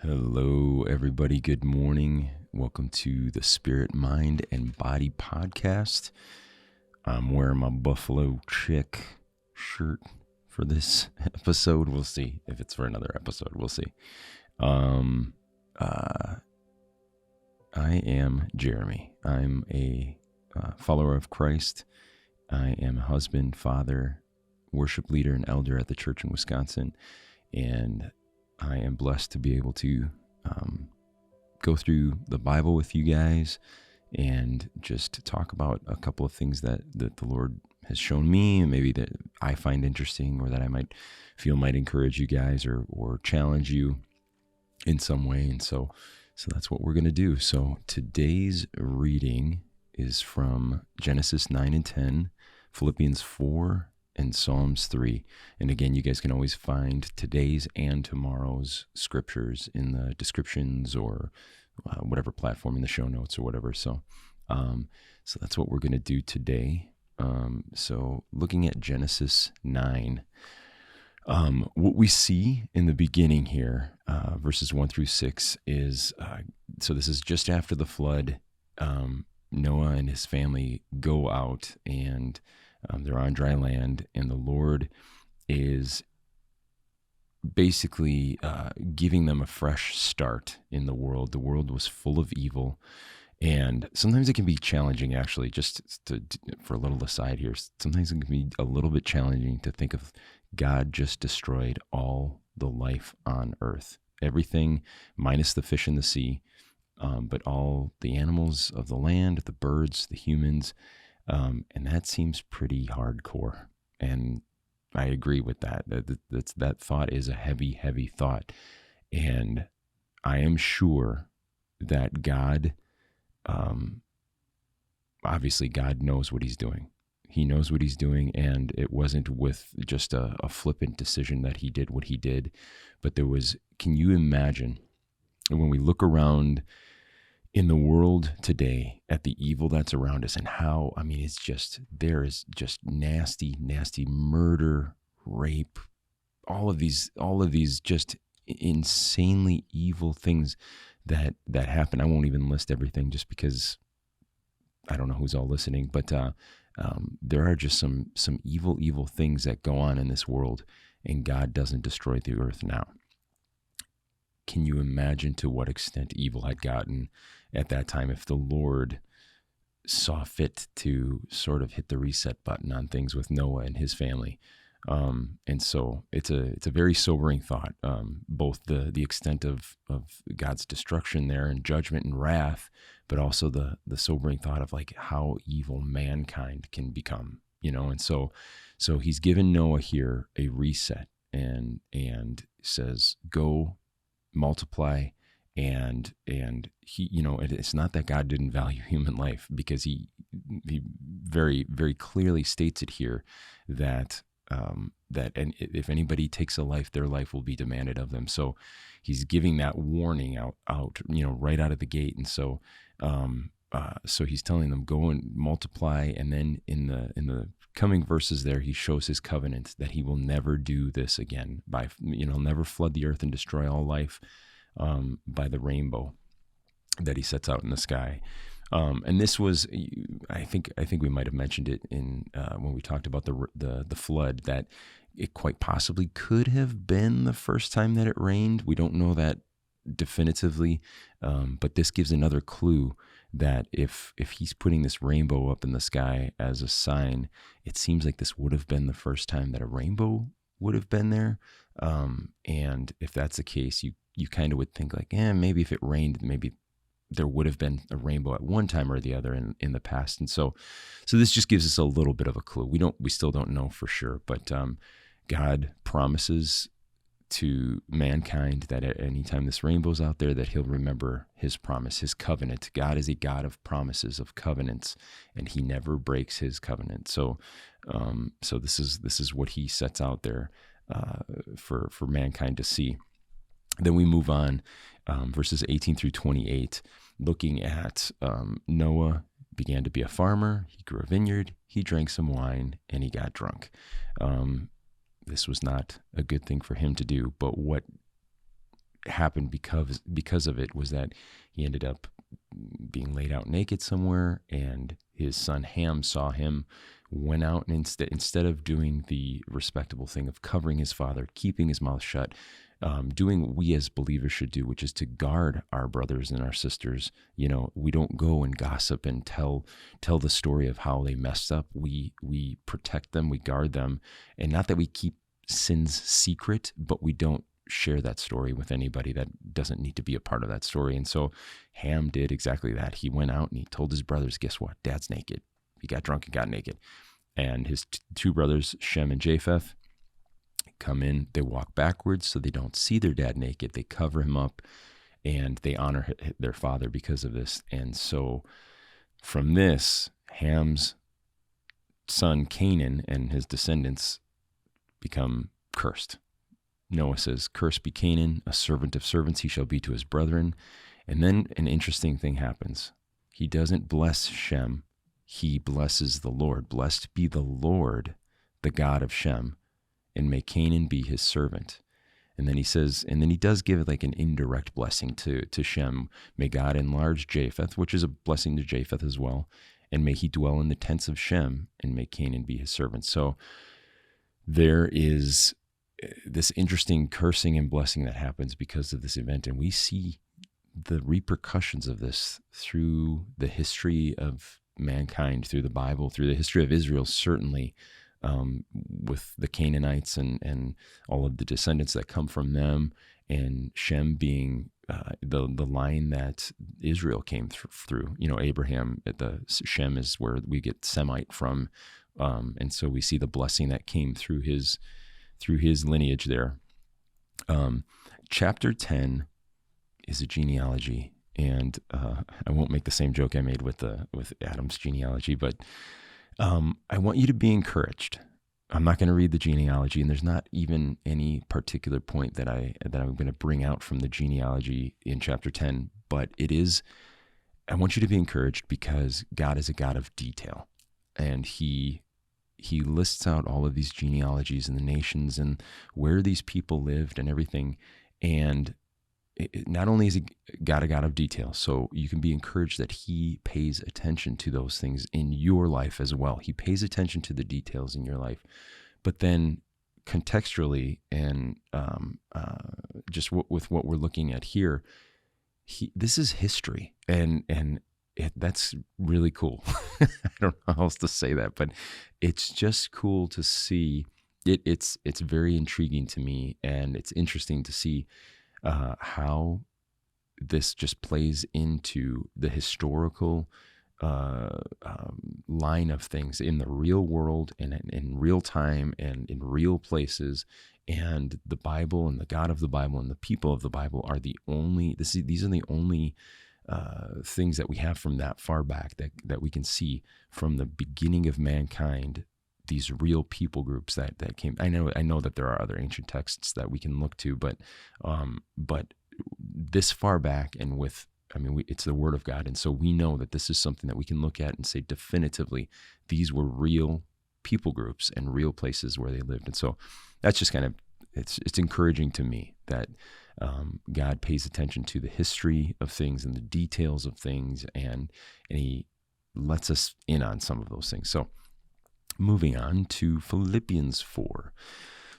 Hello, everybody. Good morning. Welcome to the Spirit, Mind, and Body podcast. I'm wearing my Buffalo Chick shirt for this episode. We'll see if it's for another episode. We'll see. I am Jeremy. I'm a follower of Christ. I am a husband, father, worship leader, and elder at the church in Wisconsin. And I am blessed to be able to go through the Bible with you guys and just talk about a couple of things that the Lord has shown me, and maybe that I find interesting, or that I might feel might encourage you guys or challenge you in some way. And so that's what we're going to do. So today's reading is from Genesis 9 and 10, Philippians 4, and Psalms 3. And again, you guys can always find today's and tomorrow's scriptures in the descriptions or whatever platform, in the show notes or whatever. So that's what we're going to do today. So looking at Genesis 9, what we see in the beginning here, verses 1 through 6, is, so this is just after the flood. Noah and his family go out, and they're on dry land, and the Lord is basically giving them a fresh start in the world. The world was full of evil, and sometimes it can be challenging, actually, for a little aside here, sometimes it can be a little bit challenging to think of God just destroyed all the life on earth. Everything minus the fish in the sea, but all the animals of the land, the birds, the humans, and that seems pretty hardcore. And I agree with that. That thought is a heavy, heavy thought. And I am sure that God, obviously God knows what he's doing. He knows what he's doing, and it wasn't with just a flippant decision that he did what he did, but there was, can you imagine, when we look around in the world today at the evil that's around us, and how, it's just, there is just nasty, nasty murder, rape, all of these just insanely evil things that happen. I won't even list everything just because I don't know who's all listening, but there are just some evil things that go on in this world, and God doesn't destroy the earth now. Can you imagine to what extent evil had gotten at that time if the Lord saw fit to sort of hit the reset button on things with Noah and his family? And so it's a very sobering thought, both the extent of God's destruction there and judgment and wrath, but also the sobering thought of like how evil mankind can become, and so he's given Noah here a reset and says, go multiply, and he, it's not that God didn't value human life, because he very, very clearly states it here that and if anybody takes a life, their life will be demanded of them. So he's giving that warning out, right out of the gate. And so he's telling them, go and multiply. And then in the coming verses there, he shows his covenant that he will never do this again, by, never flood the earth and destroy all life, by the rainbow that he sets out in the sky. And this was, I think we might have mentioned it in when we talked about the flood, that it quite possibly could have been the first time that it rained. We don't know that definitively, but this gives another clue that if he's putting this rainbow up in the sky as a sign, it seems like this would have been the first time that a rainbow would have been there. And if that's the case, you kind of would think like, maybe if it rained, maybe there would have been a rainbow at one time or the other in the past. And so this just gives us a little bit of a clue. We still don't know for sure, but God promises to mankind that at any time this rainbow's out there, that he'll remember his promise, his covenant. God is a God of promises, of covenants, and he never breaks his covenant. So this is what he sets out there for mankind to see. Then we move on, verses 18 through 28, looking at Noah began to be a farmer. He grew a vineyard, he drank some wine, and he got drunk. This was not a good thing for him to do, but what happened because of it was that he ended up being laid out naked somewhere, and his son Ham saw him, went out, and instead of doing the respectable thing of covering his father, keeping his mouth shut, doing what we as believers should do, which is to guard our brothers and our sisters. We don't go and gossip and tell the story of how they messed up. We protect them, we guard them, and not that we keep sins secret, but we don't share that story with anybody that doesn't need to be a part of that story. And so Ham did exactly that. He went out and he told his brothers, guess what? Dad's naked. He got drunk and got naked. And his two brothers, Shem and Japheth, come in. They walk backwards so they don't see their dad naked. They cover him up, and they honor their father because of this. And so from this, Ham's son Canaan and his descendants become cursed. Noah says, "Cursed be Canaan, a servant of servants he shall be to his brethren." And then an interesting thing happens. He doesn't bless Shem. He blesses the Lord. Blessed be the Lord, the God of Shem, and may Canaan be his servant. And then he says, and then he does give like an indirect blessing to Shem. May God enlarge Japheth, which is a blessing to Japheth as well. And may he dwell in the tents of Shem, and may Canaan be his servant. So there is this interesting cursing and blessing that happens because of this event. And we see the repercussions of this through the history of mankind, through the Bible, through the history of Israel, certainly, with the Canaanites and all of the descendants that come from them, and Shem being the line that Israel came through. Abraham, Shem is where we get Semite from, and so we see the blessing that came through his lineage there. Chapter 10 is a genealogy, and I won't make the same joke I made with Adam's genealogy, but I want you to be encouraged. I'm not going to read the genealogy, and there's not even any particular point that I'm going to bring out from the genealogy in chapter 10, but I want you to be encouraged because God is a God of detail, and He lists out all of these genealogies and the nations and where these people lived and everything. And not only is God a God of detail, so you can be encouraged that He pays attention to those things in your life as well. He pays attention to the details in your life. But then contextually and just with what we're looking at here, this is history. And that's really cool. I don't know how else to say that, but it's just cool to see. It's very intriguing to me, and it's interesting to see how this just plays into the historical line of things in the real world and in real time and in real places. And the Bible and the God of the Bible and the people of the Bible are these are the only things that we have from that far back that we can see from the beginning of mankind, these real people groups that came. I know that there are other ancient texts that we can look to, but this far back and it's the Word of God. And so we know that this is something that we can look at and say definitively, these were real people groups and real places where they lived. And so that's just kind of, it's encouraging to me that God pays attention to the history of things and the details of things, and He lets us in on some of those things. So moving on to Philippians 4.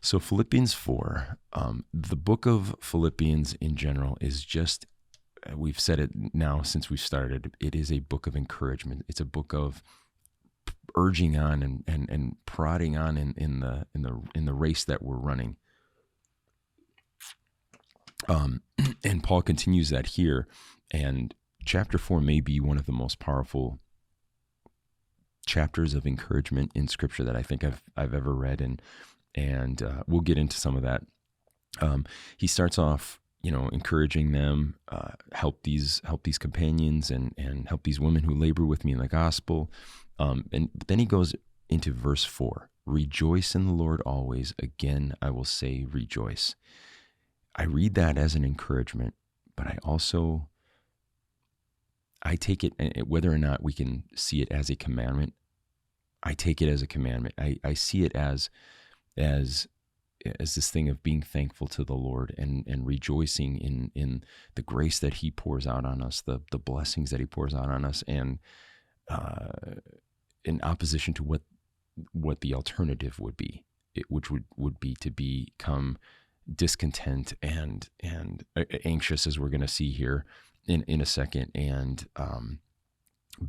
So Philippians 4, the book of Philippians in general is just, we've said it now since we've started, it is a book of encouragement. It's a book of urging on and prodding on in the race that we're running. And Paul continues that here, and chapter 4 may be one of the most powerful chapters of encouragement in Scripture that I think I've ever read, and we'll get into some of that. He starts off, encouraging them, help these companions and help these women who labor with me in the gospel. But then he goes into verse 4. Rejoice in the Lord always. Again, I will say rejoice. I read that as an encouragement, but I take it, whether or not we can see it as a commandment, I take it as a commandment. I see it as as this thing of being thankful to the Lord and rejoicing in the grace that he pours out on us, the blessings that he pours out on us, and in opposition to what the alternative would be, which would be to become discontent and anxious, as we're going to see here in a second, and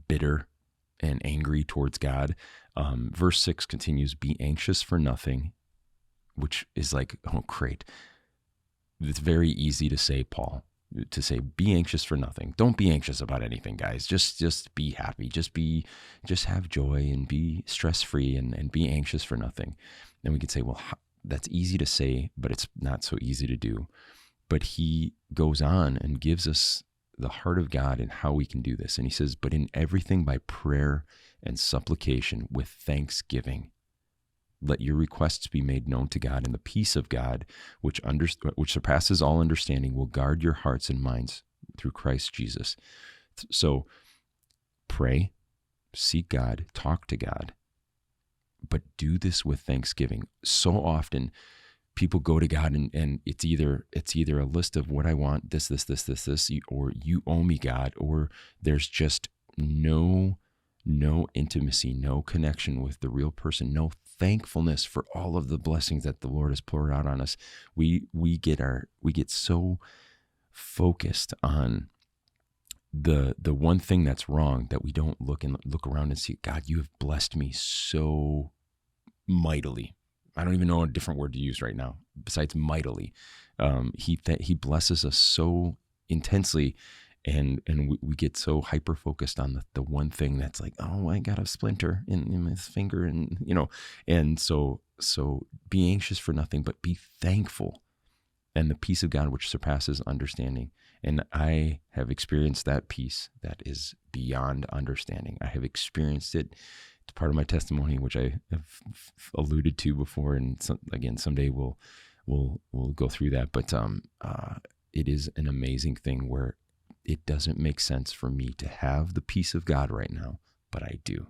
bitter and angry towards God. Verse 6 continues, be anxious for nothing, which is like, oh, great. It's very easy to say, Paul, to say, be anxious for nothing. Don't be anxious about anything, guys. Just be happy. Just have joy and be stress-free and be anxious for nothing. And we could say, well, that's easy to say, but it's not so easy to do. But he goes on and gives us the heart of God and how we can do this. And he says, but in everything by prayer and supplication with thanksgiving, let your requests be made known to God, and the peace of God, which surpasses all understanding, will guard your hearts and minds through Christ Jesus. So pray, seek God, talk to God, but do this with thanksgiving. So often people go to God and it's either a list of what I want, this, or you owe me, God, or there's just no intimacy, no connection with the real person, no thankfulness for all of the blessings that the Lord has poured out on us. We get so focused on the one thing that's wrong that we don't look around and see, God, you have blessed me so mightily. I don't even know a different word to use right now besides mightily. He blesses us so intensely. And we get so hyper focused on the one thing that's like, oh, I got a splinter in my finger, and so be anxious for nothing, but be thankful, and the peace of God which surpasses understanding. And I have experienced that peace that is beyond understanding. I have experienced it. It's part of my testimony, which I have alluded to before, and again someday we'll go through that. But it is an amazing thing where it doesn't make sense for me to have the peace of God right now, but I do.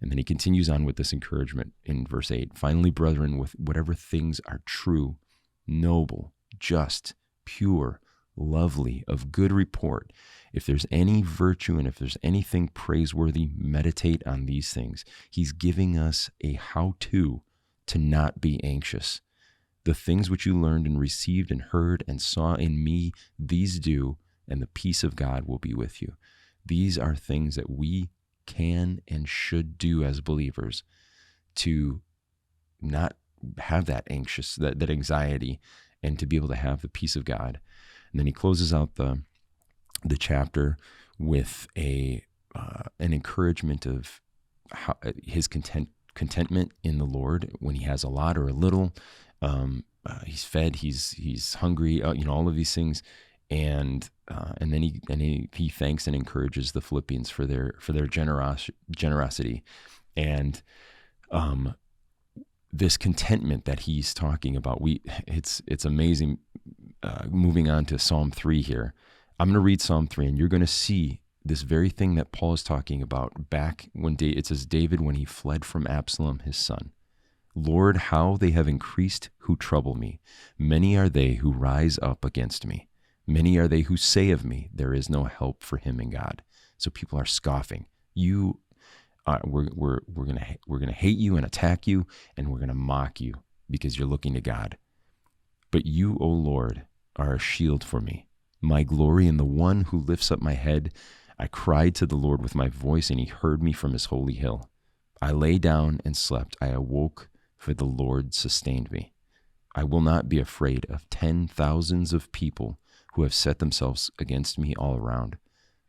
And then he continues on with this encouragement in verse 8. Finally, brethren, with whatever things are true, noble, just, pure, lovely, of good report, if there's any virtue and if there's anything praiseworthy, meditate on these things. He's giving us a how-to not be anxious. The things which you learned and received and heard and saw in me, these do, and the peace of God will be with you. These are things that we can and should do as believers to not have that anxiety, and to be able to have the peace of God. And then he closes out the chapter with an encouragement of how, his contentment in the Lord when he has a lot or a little. He's fed, he's hungry, all of these things. And then he thanks and encourages the Philippians for their generosity, and this contentment that he's talking about. It's amazing. Moving on to Psalm 3 here, I'm going to read Psalm 3, and you're going to see this very thing that Paul is talking about back when it says David when he fled from Absalom his son. Lord, how they have increased who trouble me. Many are they who rise up against me. Many are they who say of me, there is no help for him in God. So people are scoffing. We're gonna hate you and attack you, and we're gonna mock you because you're looking to God. But you, O Lord, are a shield for me, my glory and the one who lifts up my head. I cried to the Lord with my voice, and he heard me from his holy hill. I lay down and slept. I awoke, for the Lord sustained me. I will not be afraid of 10,000s of people who have set themselves against me all around.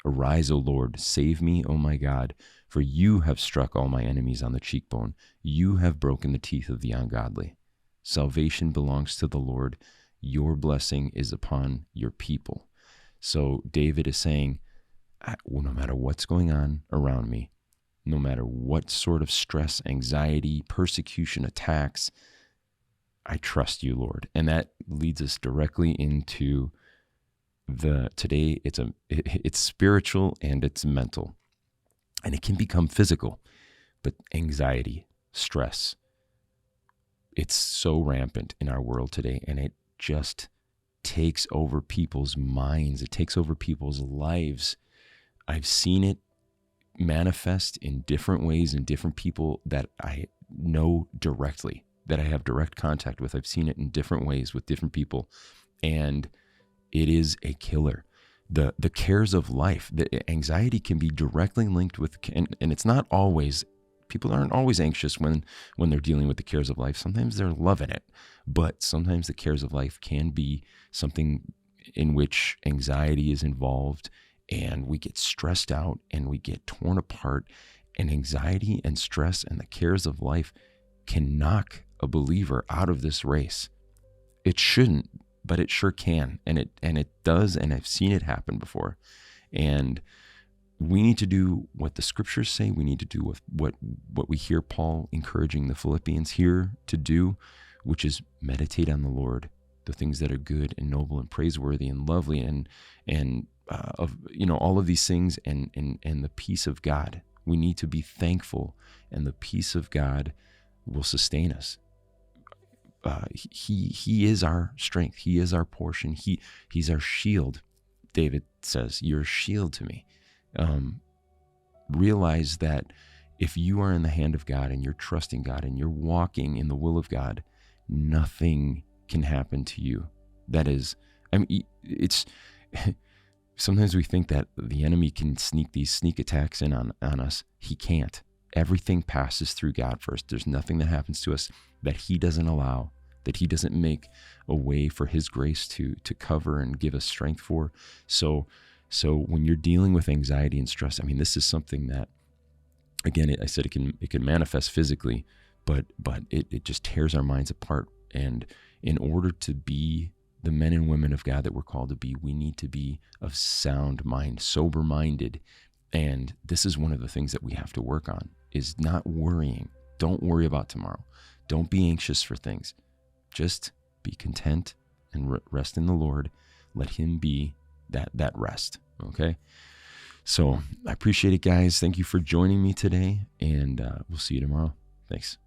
Arise, O Lord, save me, O my God, for you have struck all my enemies on the cheekbone. You have broken the teeth of the ungodly. Salvation belongs to the Lord. Your blessing is upon your people. So David is saying, no matter what's going on around me, no matter what sort of stress, anxiety, persecution, attacks, I trust you, Lord. And that leads us directly into today. It's spiritual and it's mental, and it can become physical, but anxiety, stress, it's so rampant in our world today, and it just takes over people's minds. It takes over people's lives. I've seen it manifest in different ways in different people that I know directly, that I have direct contact with. I've seen it in different ways with different people, and it is a killer. The cares of life, the anxiety can be directly linked with, and it's not always, people aren't always anxious when they're dealing with the cares of life. Sometimes they're loving it, but sometimes the cares of life can be something in which anxiety is involved, and we get stressed out and we get torn apart, and anxiety and stress and the cares of life can knock a believer out of this race. It shouldn't, but it sure can, and it does, and I've seen it happen before. And we need to do what the scriptures say. We need to do what we hear Paul encouraging the Philippians here to do, which is meditate on the Lord, the things that are good and noble and praiseworthy and lovely, and of all of these things, and the peace of God. We need to be thankful, and the peace of God will sustain us. He is our strength. He is our portion. He's our shield. David says, "You're a shield to me." Realize that if you are in the hand of God and you're trusting God and you're walking in the will of God, nothing can happen to you. That is, it's sometimes we think that the enemy can sneak these sneak attacks in on us. He can't. Everything passes through God first. There's nothing that happens to us that he doesn't allow, that he doesn't make a way for his grace to cover and give us strength for. So when you're dealing with anxiety and stress, this is something that, again, I said it can manifest physically, but it just tears our minds apart. And in order to be the men and women of God that we're called to be, we need to be of sound mind, sober-minded. And this is one of the things that we have to work on, is not worrying. Don't worry about tomorrow. Don't be anxious for things. Just be content and rest in the Lord. Let him be that rest, okay? So I appreciate it, guys. Thank you for joining me today, and we'll see you tomorrow. Thanks.